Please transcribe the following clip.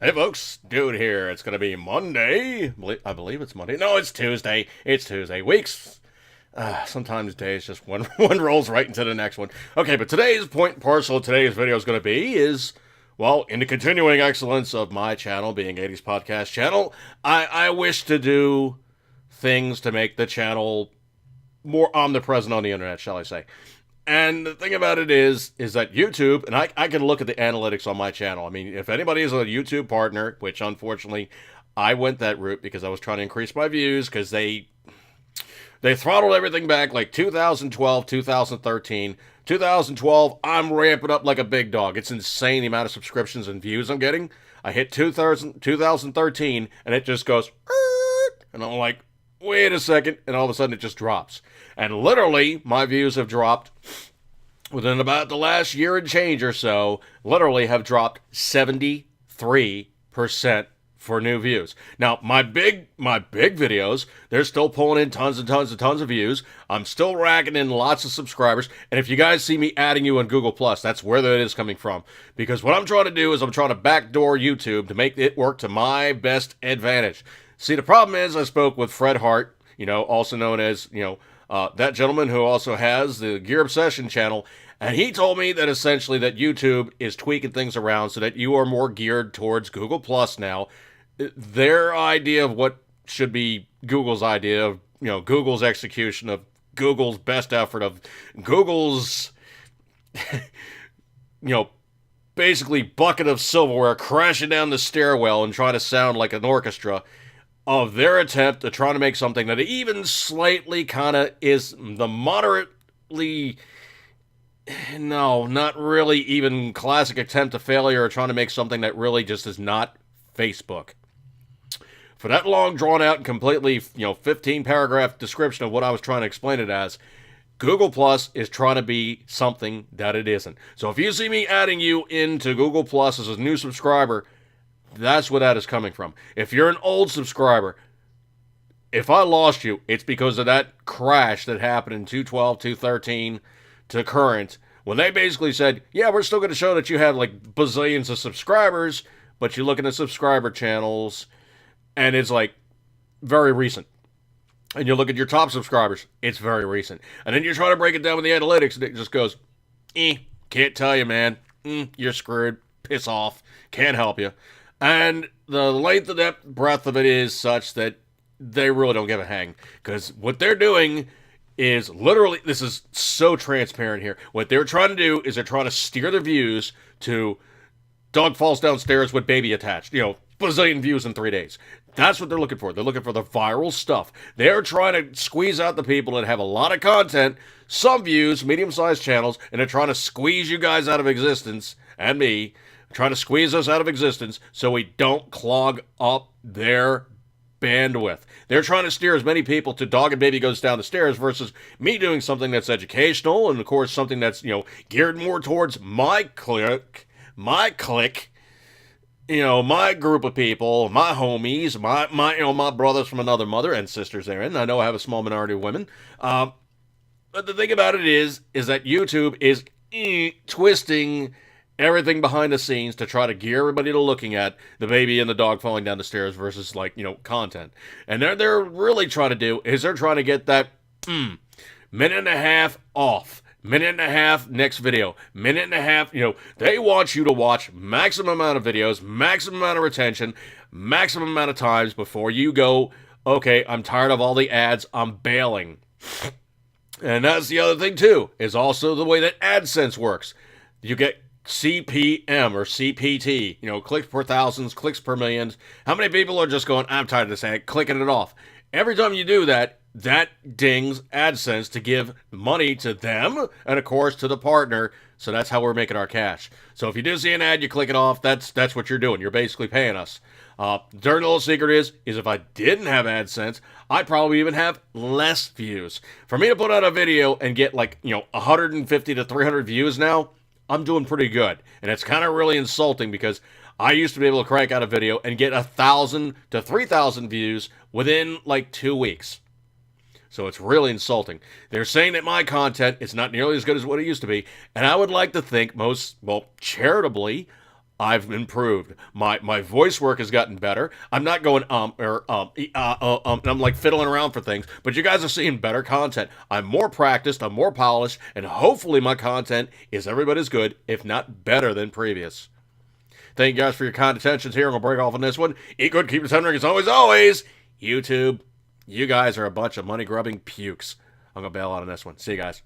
Hey folks, dude here. It's gonna be Monday. I believe it's Monday. No, it's Tuesday. It's Tuesday. Weeks. Sometimes days just one one rolls right into the next one. Okay, but today's point and parcel of today's video is gonna be is well, in the continuing excellence of my channel being 80s podcast channel, I wish to do things to make the channel more omnipresent on the internet, shall I say. And the thing about it is that YouTube, and I can look at the analytics on my channel. I mean, if anybody is a YouTube partner, which unfortunately I went that route because I was trying to increase my views because they throttled everything back like 2012, 2013. 2012, I'm ramping up like a big dog. It's insane the amount of subscriptions and views I'm getting. I hit 2013, and it just goes, and I'm like, wait a second, and all of a sudden it just drops. And literally, my views have dropped within about the last year and change or so, literally have dropped 73% for new views. Now, my big videos, they're still pulling in tons and tons and tons of views. I'm still racking in lots of subscribers. And if you guys see me adding you on Google Plus, that's where that is coming from. Because what I'm trying to do is I'm trying to backdoor YouTube to make it work to my best advantage. See, the problem is I spoke with Fred Hart, also known as, that gentleman who also has the Gear Obsession channel, and he told me that essentially that YouTube is tweaking things around so that you are more geared towards Google Plus now. Their idea of what should be Google's idea of, Google's execution of Google's best effort of Google's, you know, basically bucket of silverware crashing down the stairwell and trying to sound like an orchestra of their attempt to try to make something that even slightly kind of is the moderately, no, not really even classic attempt to failure, or trying to make something that really just is not Facebook. For that long, drawn out, and completely, 15 paragraph description of what I was trying to explain it as, Google Plus is trying to be something that it isn't. So if you see me adding you into Google Plus as a new subscriber, that's where that is coming from. If you're an old subscriber, if I lost you, it's because of that crash that happened in 212, 213 to current, when they basically said, yeah, we're still going to show that you have like bazillions of subscribers, but you look at the subscriber channels, and it's like very recent. And you look at your top subscribers, it's very recent. And then you're trying to break it down with the analytics, and it just goes, can't tell you, man. You're screwed. Piss off. Can't help you. And the length of that breadth of it is such that they really don't give a hang. Because what they're doing is literally, this is so transparent here. What they're trying to do is they're trying to steer the views to dog falls downstairs with baby attached. Bazillion views in 3 days. That's what they're looking for. They're looking for the viral stuff. They're trying to squeeze out the people that have a lot of content, some views, medium-sized channels, and they're trying to squeeze you guys out of existence, and me, trying to squeeze us out of existence so we don't clog up their bandwidth. They're trying to steer as many people to dog and baby goes down the stairs versus me doing something that's educational and, of course, something that's, geared more towards my clique, my group of people, my homies, my brothers from another mother and sisters therein. I know I have a small minority of women. But the thing about it is that YouTube is twisting everything behind the scenes to try to gear everybody to looking at the baby and the dog falling down the stairs versus content. And they're really trying to do is they're trying to get that minute and a half off. Minute and a half next video. Minute and a half, they want you to watch maximum amount of videos, maximum amount of retention, maximum amount of times before you go, okay, I'm tired of all the ads, I'm bailing. And that's the other thing too, is also the way that AdSense works. You get CPM or CPT, clicks per thousands, clicks per millions. How many people are just going, I'm tired of this ad, clicking it off? Every time you do that, that dings AdSense to give money to them and, of course, to the partner. So that's how we're making our cash. So if you do see an ad, you click it off. That's what you're doing. You're basically paying us. Dirty little secret is if I didn't have AdSense, I'd probably even have less views. For me to put out a video and get 150 to 300 views now, I'm doing pretty good. And it's kind of really insulting because I used to be able to crank out a video and get 1,000 to 3,000 views within 2 weeks. So it's really insulting. They're saying that my content is not nearly as good as what it used to be, and I would like to think charitably, I've improved. My voice work has gotten better. I'm not going and I'm like fiddling around for things. But you guys are seeing better content. I'm more practiced. I'm more polished, and hopefully my content is every bit as good, if not better, than previous. Thank you guys for your kind attentions here. I'm gonna break off on this one. Eat good, keep your ring as always. YouTube, you guys are a bunch of money grubbing pukes. I'm gonna bail out on this one. See you guys.